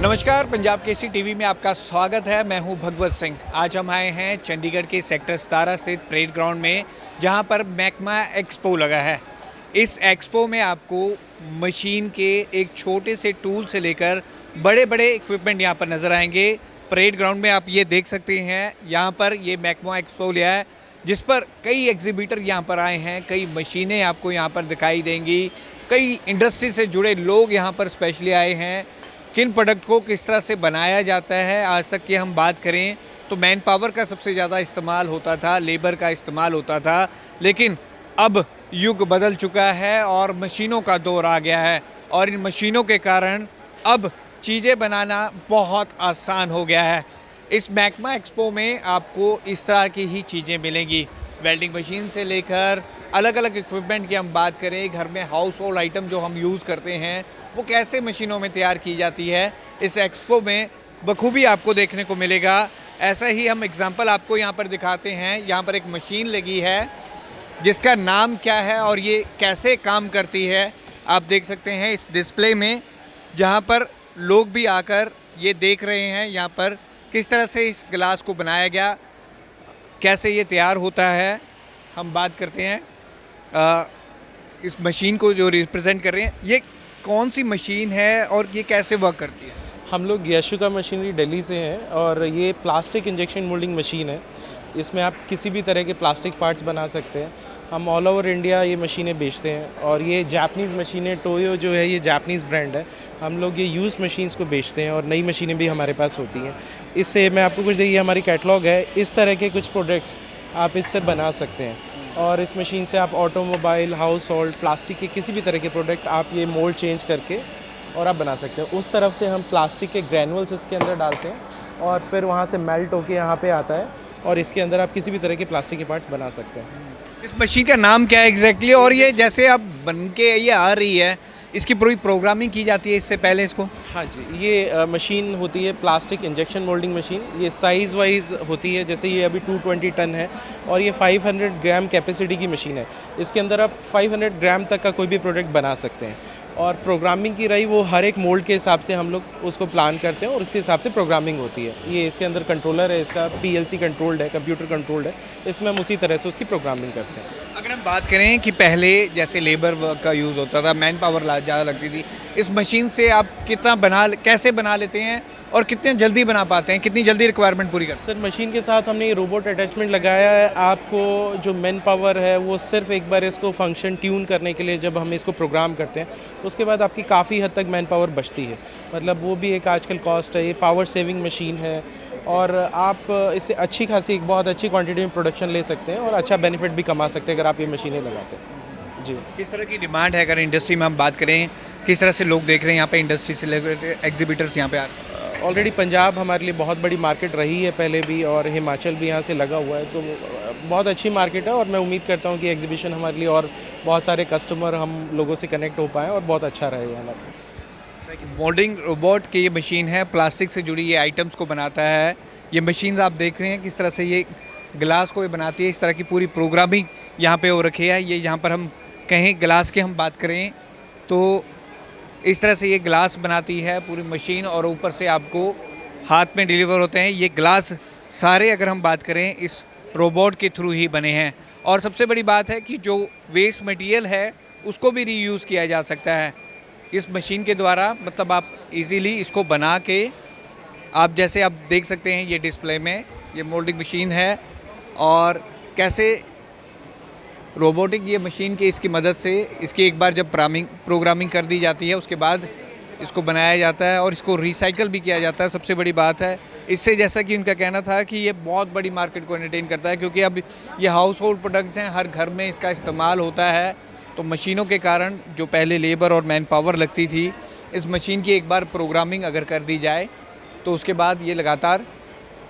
नमस्कार, पंजाब केसरी टीवी में आपका स्वागत है। मैं हूं भगवत सिंह। आज हम आए हैं चंडीगढ़ के सेक्टर 17 स्थित परेड ग्राउंड में, जहां पर मैकमा एक्सपो लगा है। इस एक्सपो में आपको मशीन के एक छोटे से टूल से लेकर बड़े बड़े इक्विपमेंट यहां पर नज़र आएंगे। परेड ग्राउंड में आप ये देख सकते हैं, यहां पर ये मैकमा एक्सपो लिया है, जिस पर कई एग्जीबिटर यहां पर आए हैं। कई मशीनें आपको यहां पर दिखाई देंगी। कई इंडस्ट्री से जुड़े लोग यहाँ पर स्पेशली आए हैं। किन प्रोडक्ट को किस तरह से बनाया जाता है, आज तक की हम बात करें तो मैन पावर का सबसे ज़्यादा इस्तेमाल होता था, लेबर का इस्तेमाल होता था, लेकिन अब युग बदल चुका है और मशीनों का दौर आ गया है। और इन मशीनों के कारण अब चीज़ें बनाना बहुत आसान हो गया है। इस मैकमा एक्सपो में आपको इस तरह की ही चीज़ें मिलेंगी। वेल्डिंग मशीन से लेकर अलग अलग इक्विपमेंट की हम बात करें, घर में हाउस होल्ड आइटम जो हम यूज़ करते हैं वो कैसे मशीनों में तैयार की जाती है, इस एक्सपो में बखूबी आपको देखने को मिलेगा। ऐसा ही हम एग्जांपल आपको यहाँ पर दिखाते हैं। यहाँ पर एक मशीन लगी है जिसका नाम क्या है और ये कैसे काम करती है, आप देख सकते हैं इस डिस्प्ले में, जहाँ पर लोग भी आकर ये देख रहे हैं यहाँ पर किस तरह से इस गिलास को बनाया गया, कैसे ये तैयार होता है। हम बात करते हैं इस मशीन को जो रिप्रेजेंट कर रहे हैं, ये कौन सी मशीन है और ये कैसे वर्क करती है? हम लोग याशुका मशीनरी दिल्ली से हैं और ये प्लास्टिक इंजेक्शन मोल्डिंग मशीन है। इसमें आप किसी भी तरह के प्लास्टिक पार्ट्स बना सकते हैं। हम ऑल ओवर इंडिया ये मशीनें बेचते हैं और ये जापानीज़ मशीनें, टोयो जो है ये जापानीज़ ब्रांड है। हम लोग ये यूज्ड मशीन्स को बेचते हैं और नई मशीनें भी हमारे पास होती हैं। इससे मैं आपको कुछ देखिए, हमारी कैटलॉग है, इस तरह के कुछ प्रोडक्ट्स आप इससे बना सकते हैं। और इस मशीन से आप ऑटोमोबाइल, हाउस होल्ड, प्लास्टिक के किसी भी तरह के प्रोडक्ट आप ये मोल्ड चेंज करके और आप बना सकते हैं। उस तरफ से हम प्लास्टिक के ग्रैनुअल्स इसके अंदर डालते हैं और फिर वहाँ से मेल्ट होके यहाँ पे आता है और इसके अंदर आप किसी भी तरह के प्लास्टिक के पार्ट बना सकते हैं। इस मशीन का नाम क्या है एग्जैक्टली? और ये जैसे अब बन के ये आ रही है, इसकी पूरी प्रोग्रामिंग की जाती है इससे पहले इसको? हाँ जी, ये मशीन होती है प्लास्टिक इंजेक्शन मोल्डिंग मशीन। ये साइज़ वाइज होती है, जैसे ये अभी 220 टन है और ये 500 ग्राम कैपेसिटी की मशीन है। इसके अंदर आप 500 ग्राम तक का कोई भी प्रोडक्ट बना सकते हैं। और प्रोग्रामिंग की रही, वो हर एक मोल्ड के हिसाब से हम लोग उसको प्लान करते हैं और उसके हिसाब से प्रोग्रामिंग होती है। ये इसके अंदर कंट्रोलर है, इसका PLC कंट्रोल्ड है, कंप्यूटर कंट्रोल्ड है। इसमें हम उसी तरह से उसकी प्रोग्रामिंग करते हैं। अगर हम बात करें कि पहले जैसे लेबर वर्क का यूज़ होता था, मैन पावर ज़्यादा लगती थी, इस मशीन से आप कैसे बना लेते हैं और कितने जल्दी बना पाते हैं, कितनी जल्दी रिक्वायरमेंट पूरी करते हैं? सर, मशीन के साथ हमने ये रोबोट अटैचमेंट लगाया है। आपको जो मैन पावर है वो सिर्फ एक बार इसको फंक्शन ट्यून करने के लिए जब हम इसको प्रोग्राम करते हैं, उसके बाद आपकी काफ़ी हद तक मैन पावर बचती है। मतलब वो भी एक आजकल कॉस्ट है। ये पावर सेविंग मशीन है और आप इससे अच्छी खासी एक बहुत अच्छी क्वांटिटी में प्रोडक्शन ले सकते हैं और अच्छा बेनिफिट भी कमा सकते हैं अगर आप ये मशीनें लगाते हैं। जी, किस तरह की डिमांड है? अगर इंडस्ट्री में हम बात करें, किस तरह से लोग देख रहे हैं यहाँ पे इंडस्ट्री से रिलेटेड एग्जीबिटर्स यहाँ पे आ रहे हैं? ऑलरेडी पंजाब हमारे लिए बहुत बड़ी मार्केट रही है पहले भी और हिमाचल भी यहाँ से लगा हुआ है, तो बहुत अच्छी मार्केट है और मैं उम्मीद करता हूँ कि एग्जीबिशन हमारे लिए और बहुत सारे कस्टमर, हम लोगों से कनेक्ट हो पाएँ और बहुत अच्छा रहे हमारा। मोल्डिंग रोबोट की ये मशीन है, प्लास्टिक से जुड़ी ये आइटम्स को बनाता है। ये मशीन आप देख रहे हैं किस तरह से ये गिलास को ये बनाती है। इस तरह की पूरी प्रोग्रामिंग यहाँ पे हो रखी है। ये यहाँ पर हम कहें गिलास की हम बात करें तो इस तरह से ये गिलास बनाती है पूरी मशीन और ऊपर से आपको हाथ में डिलीवर होते हैं। ये गिलास सारे अगर हम बात करें इस रोबोट के थ्रू ही बने हैं। और सबसे बड़ी बात है कि जो वेस्ट मटेरियल है उसको भी रीयूज़ किया जा सकता है इस मशीन के द्वारा। मतलब आप इजीली इसको बना के, आप जैसे आप देख सकते हैं ये डिस्प्ले में, ये मोल्डिंग मशीन है और कैसे रोबोटिक ये मशीन की इसकी मदद से इसकी एक बार जब प्रोग्रामिंग कर दी जाती है, उसके बाद इसको बनाया जाता है और इसको रिसाइकल भी किया जाता है। सबसे बड़ी बात है इससे, जैसा कि उनका कहना था कि ये बहुत बड़ी मार्केट को एंटरटेन करता है, क्योंकि अब ये हाउस होल्ड प्रोडक्ट्स हैं, हर घर में इसका इस्तेमाल होता है। तो मशीनों के कारण जो पहले लेबर और मैन पावर लगती थी, इस मशीन की एक बार प्रोग्रामिंग अगर कर दी जाए तो उसके बाद ये लगातार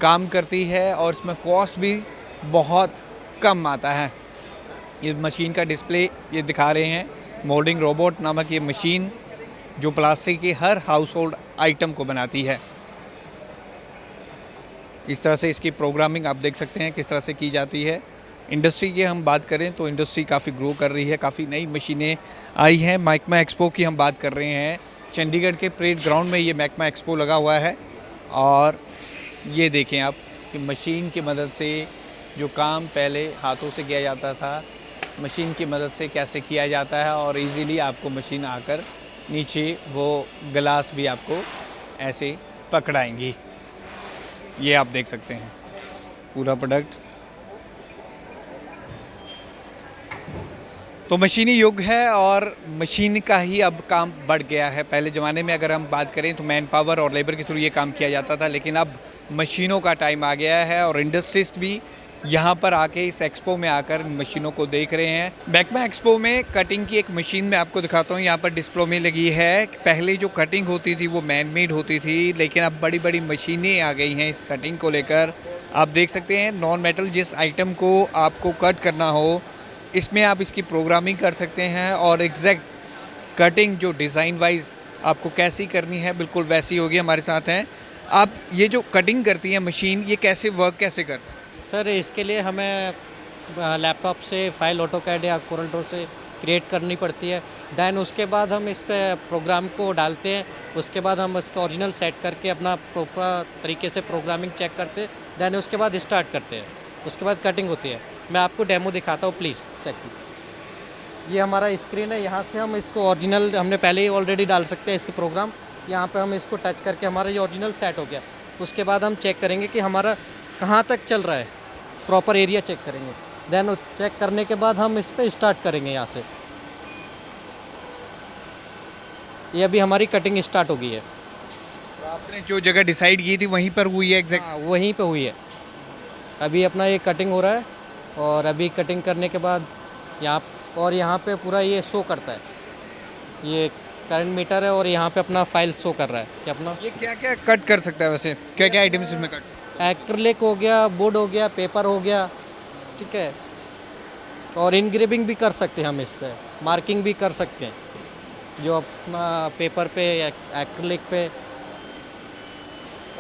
काम करती है और इसमें कॉस्ट भी बहुत कम आता है। ये मशीन का डिस्प्ले ये दिखा रहे हैं, मोल्डिंग रोबोट नामक ये मशीन जो प्लास्टिक की हर हाउस होल्ड आइटम को बनाती है। इस तरह से इसकी प्रोग्रामिंग आप देख सकते हैं किस तरह से की जाती है। इंडस्ट्री की हम बात करें तो इंडस्ट्री काफ़ी ग्रो कर रही है, काफ़ी नई मशीनें आई हैं। मैकमा एक्सपो की हम बात कर रहे हैं चंडीगढ़ के परेड ग्राउंड में ये मैकमा एक्सपो लगा हुआ है और ये देखें आप कि मशीन की मदद से जो काम पहले हाथों से किया जाता था, मशीन की मदद से कैसे किया जाता है और इजीली आपको मशीन आकर नीचे वो गिलास भी आपको ऐसे पकड़ाएंगी। ये आप देख सकते हैं पूरा प्रोडक्ट। तो मशीनी युग है और मशीन का ही अब काम बढ़ गया है। पहले ज़माने में अगर हम बात करें तो मैन पावर और लेबर के थ्रू ये काम किया जाता था, लेकिन अब मशीनों का टाइम आ गया है और इंडस्ट्रिस्ट भी यहाँ पर आके इस एक्सपो में आकर मशीनों को देख रहे हैं। मैकमा एक्सपो में कटिंग की एक मशीन मैं आपको दिखाता हूँ, यहाँ पर डिस्प्ले में लगी है। पहले जो कटिंग होती थी वो मैन मेड होती थी, लेकिन अब बड़ी बड़ी मशीनें आ गई हैं इस कटिंग को लेकर। आप देख सकते हैं नॉन मेटल जिस आइटम को आपको कट करना हो, इसमें आप इसकी प्रोग्रामिंग कर सकते हैं और एग्जैक्ट कटिंग जो डिज़ाइन वाइज आपको कैसी करनी है बिल्कुल वैसी होगी। हमारे साथ हैं आप, ये जो कटिंग करती है मशीन, ये कैसे वर्क कैसे करता है? सर इसके लिए हमें लैपटॉप से फाइल ऑटोकैड या कोरल ड्रॉ से क्रिएट करनी पड़ती है। दैन उसके बाद हम इस पे प्रोग्राम को डालते हैं। उसके बाद हम इसका ओरिजिनल सेट करके अपना प्रॉपर तरीके से प्रोग्रामिंग चेक करते हैं। दैन उसके बाद स्टार्ट करते हैं। उसके बाद कटिंग होती है। मैं आपको डेमो दिखाता हूँ, प्लीज़ चेक कीजिए। ये हमारा स्क्रीन है, यहाँ से हम इसको ओरिजिनल हमने पहले ही ऑलरेडी डाल सकते हैं इसके प्रोग्राम। यहाँ पे हम इसको टच करके हमारा ये ओरिजिनल सेट हो गया। उसके बाद हम चेक करेंगे कि हमारा कहाँ तक चल रहा है, प्रॉपर एरिया चेक करेंगे। देन चेक करने के बाद हम इस पर स्टार्ट करेंगे। यहाँ से ये अभी हमारी कटिंग स्टार्ट हो गई है। तो आपने जो जगह डिसाइड की थी वहीं पर हुई है एग्जैक्ट? हाँ, वहीं पे हुई है। अभी अपना ये कटिंग हो रहा है और अभी कटिंग करने के बाद यहाँ पे पूरा ये शो करता है, ये करंट मीटर है और यहाँ पे अपना फाइल शो कर रहा है कि अपना ये क्या क्या कट कर सकता है वैसे, क्या क्या आइटम्स इसमें कट? एक्रिलिक हो गया, बोर्ड हो गया, पेपर हो गया, ठीक है। और इनग्रेविंग भी कर सकते हैं हम इस पर, मार्किंग भी कर सकते हैं जो अपना पेपर पे या एक्रिलिक पे।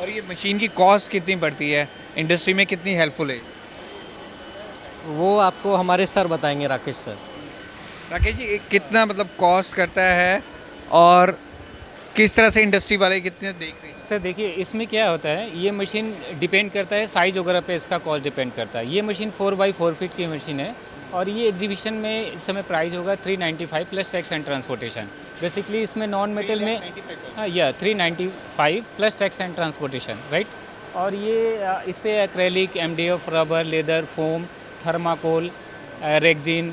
और ये मशीन की कॉस्ट कितनी पड़ती है, इंडस्ट्री में कितनी हेल्पफुल है? वो आपको हमारे सर बताएंगे, राकेश सर। राकेश जी, कितना मतलब कॉस्ट करता है और किस तरह से इंडस्ट्री वाले कितने देख रहे हैं? सर देखिए, इसमें क्या होता है, ये मशीन डिपेंड करता है साइज़ वगैरह पे, इसका कॉस्ट डिपेंड करता है। ये मशीन 4x4 फीट की मशीन है और ये एग्जीबिशन में इस समय प्राइस होगा 395 plus tax and transportation. Basically इसमें नॉन मेटल में 395 plus tax and transportation, right. और ये इस पर acrylic, MDF, rubber, leather, foam, thermocol, rexine,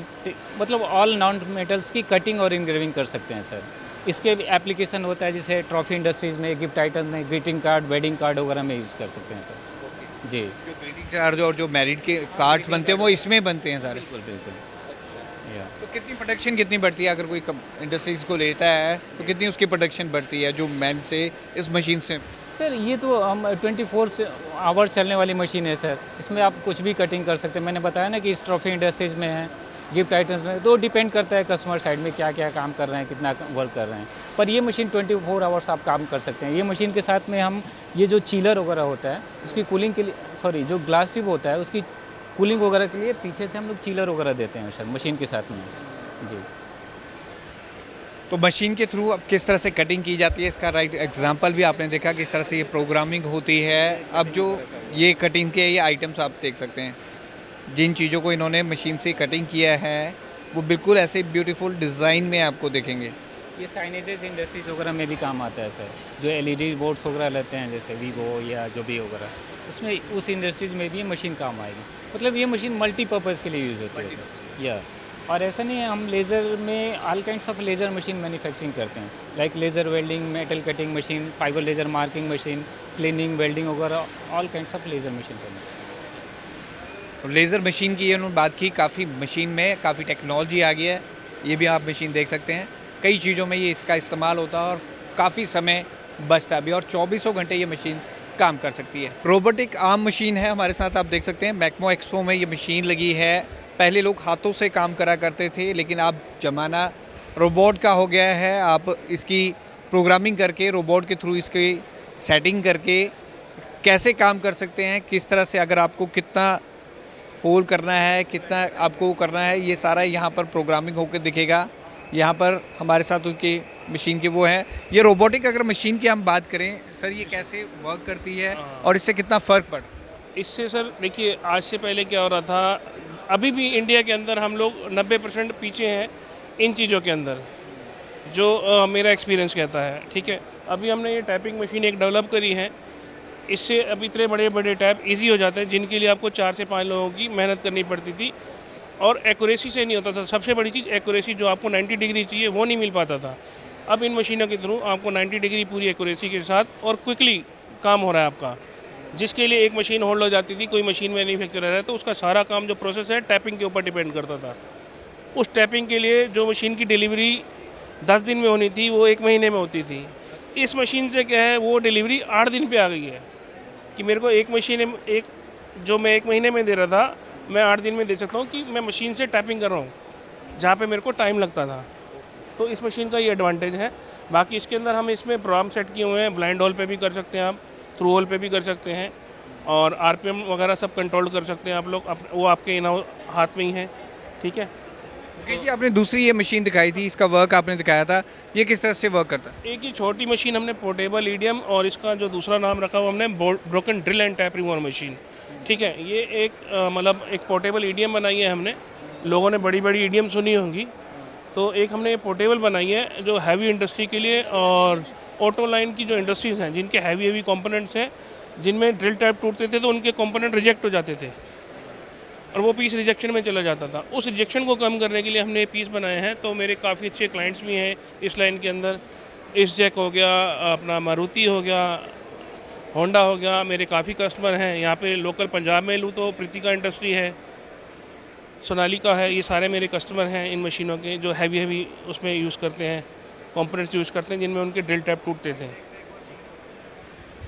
मतलब ऑल नॉन मेटल्स की कटिंग और इनग्रेविंग कर सकते हैं सर। इसके एप्लीकेशन होता है जैसे ट्रॉफी इंडस्ट्रीज़ में, गिफ्ट आइटम में, ग्रीटिंग कार्ड, वेडिंग कार्ड वगैरह में यूज़ कर सकते हैं सर। जी, जो ग्रीटिंग चार्ज और जो मैरिड के कार्ड्स बनते हैं वो इसमें बनते हैं सारे? बिल्कुल बिल्कुल। या तो कितनी प्रोडक्शन कितनी बढ़ती है अगर कोई इंडस्ट्रीज को लेता है तो कितनी उसकी प्रोडक्शन बढ़ती है जो मैन से इस मशीन से? सर ये तो हम 24 आवर्स चलने वाली मशीन है सर। इसमें आप कुछ भी कटिंग कर सकते हैं। मैंने बताया ना कि इस ट्रॉफी इंडस्ट्रीज़ में है, गिफ्ट आइटम्स में, तो डिपेंड करता है कस्टमर साइड में क्या क्या काम कर रहे हैं, कितना वर्क कर रहे हैं। पर ये मशीन 24 आवर्स आप काम कर सकते हैं। ये मशीन के साथ में हम ये जो चीलर वगैरह होता है उसकी कूलिंग के लिए, सॉरी जो ग्लास ट्यूब होता है उसकी कूलिंग वगैरह के लिए पीछे से हम लोग चीलर वगैरह देते हैं सर मशीन के साथ में। जी, तो मशीन के थ्रू अब किस तरह से कटिंग की जाती है, इसका राइट एग्जांपल भी आपने देखा किस तरह से ये प्रोग्रामिंग होती है। अब जो ये कटिंग के ये आइटम्स आप देख सकते हैं, जिन चीज़ों को इन्होंने मशीन से कटिंग किया है वो बिल्कुल ऐसे ब्यूटीफुल डिज़ाइन में आपको देखेंगे। ये साइनेजेस इंडस्ट्रीज वगैरह में भी काम आता है सर। जो LED बोर्ड्स वगैरह लेते हैं जैसे वीवो या जो भी वगैरह, उसमें उस इंडस्ट्रीज़ में भी ये मशीन काम आएगी। मतलब ये मशीन मल्टीपर्पज़ के लिए यूज़ होती है सर। या और ऐसा नहीं है, हम लेज़र में all kinds of laser machine manufacturing करते हैं, like laser welding, metal cutting machine, fibre laser marking machine, cleaning, welding वगैरह, all kinds of laser machine करते हैं। तो लेज़र मशीन की उन्होंने बात की, काफ़ी मशीन में काफ़ी टेक्नोलॉजी आ गई है। ये भी आप मशीन देख सकते हैं, कई चीज़ों में ये इसका इस्तेमाल होता है और काफ़ी समय बचता भी, और 24 घंटे ये मशीन काम कर सकती है। रोबोटिक आर्म मशीन है हमारे साथ, आप देख सकते हैं मैकमा एक्सपो में ये मशीन लगी है। पहले लोग हाथों से काम करा करते थे, लेकिन अब ज़माना रोबोट का हो गया है। आप इसकी प्रोग्रामिंग करके रोबोट के थ्रू इसकी सेटिंग करके कैसे काम कर सकते हैं, किस तरह से, अगर आपको कितना होल करना है, कितना आपको करना है, ये सारा यहाँ पर प्रोग्रामिंग होकर दिखेगा। यहाँ पर हमारे साथ उनके मशीन के वो हैं। ये रोबोटिक अगर मशीन की हम बात करें सर, ये कैसे वर्क करती है और इससे कितना फ़र्क पड़ा? इससे सर देखिए, आज से पहले क्या हो रहा था, अभी भी इंडिया के अंदर हम लोग 90% पीछे हैं इन चीज़ों के अंदर, जो मेरा एक्सपीरियंस कहता है। ठीक है, अभी हमने ये टैपिंग मशीन एक डेवलप करी है, इससे अब इतने बड़े बड़े टैप इजी हो जाते हैं जिनके लिए आपको 4 से 5 लोगों की मेहनत करनी पड़ती थी और एक्यूरेसी से नहीं होता था। सबसे बड़ी चीज़ एक्यूरेसी, जो आपको 90 डिग्री चाहिए वो नहीं मिल पाता था। अब इन मशीनों के थ्रू आपको 90 डिग्री पूरी एक्यूरेसी के साथ और क्विकली काम हो रहा है आपका। जिसके लिए एक मशीन होल्ड हो जाती थी, कोई मशीन मैन्युफैक्चरर है तो उसका सारा काम जो प्रोसेस है टैपिंग के ऊपर डिपेंड करता था। उस टैपिंग के लिए जो मशीन की डिलीवरी 10 दिन में होनी थी वो 1 महीने में होती थी। इस मशीन से क्या है, वो डिलीवरी 8 दिन पे आ गई है कि मेरे को एक मशीन जो मैं 1 महीने में दे रहा था मैं 8 दिन में दे सकता हूँ कि मैं मशीन से टैपिंग कर रहा हूँ, जहाँ पे मेरे को टाइम लगता था। तो इस मशीन का ये एडवांटेज है। बाकी इसके अंदर हम इसमें प्रोग्राम सेट किए हुए हैं, ब्लाइंड होल पे भी कर सकते हैं आप, थ्रू होल पे भी कर सकते हैं और आरपीएम वगैरह सब कंट्रोल कर सकते हैं आप लोग, वो आपके इन हाथ में ही है। ठीक है। ओके जी, आपने दूसरी ये मशीन दिखाई थी, इसका वर्क आपने दिखाया था, ये किस तरह से वर्क करता है? एक ही छोटी मशीन हमने पोर्टेबल ईडीएम, और इसका जो दूसरा नाम रखा हुआ हमने broken drill and tap remover machine. ठीक है, ये एक मतलब एक पोर्टेबल ईडीएम बनाई है हमने। लोगों ने बड़ी बड़ी ईडीएम सुनी होंगी, तो एक हमने पोर्टेबल बनाई है जो हैवी इंडस्ट्री के लिए और ऑटो लाइन की जो इंडस्ट्रीज़ हैं जिनके हैवी कंपोनेंट्स हैं, जिनमें ड्रिल टैप टूटते थे तो उनके कंपोनेंट रिजेक्ट हो जाते थे और वो पीस रिजेक्शन में चला जाता था। उस रिजेक्शन को कम करने के लिए हमने पीस बनाए हैं। तो मेरे काफ़ी अच्छे क्लाइंट्स भी हैं इस लाइन के अंदर। इसजेक हो गया, अपना मारुति हो गया, होंडा हो गया, मेरे काफ़ी कस्टमर हैं। यहाँ पे लोकल पंजाब में लूँ तो प्रीतिका इंडस्ट्री है, सोनालिका है, ये सारे मेरे कस्टमर हैं इन मशीनों के, जो हैवी उसमें यूज़ करते हैं, कंपोनेंट्स यूज़ करते हैं जिनमें उनके ड्रिल टैप टूटते थे।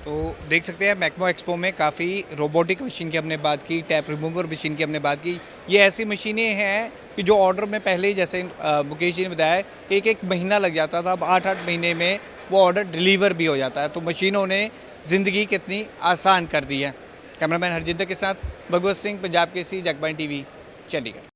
तो देख सकते हैं मैक्मा एक्सपो में काफ़ी रोबोटिक मशीन की हमने बात की, टैप रिमूवर मशीन की हमने बात की। ये ऐसी मशीनें हैं कि जो ऑर्डर में पहले ही, जैसे मुकेश जी ने बताया कि एक महीना लग जाता था, अब 8 महीने में वो ऑर्डर डिलीवर भी हो जाता है। तो मशीनों ने ज़िंदगी कितनी आसान कर दी है। कैमरामैन हरजिंदर के साथ भगवत सिंह, पंजाब केसरी, जगबानी टीवी, चंडीगढ़।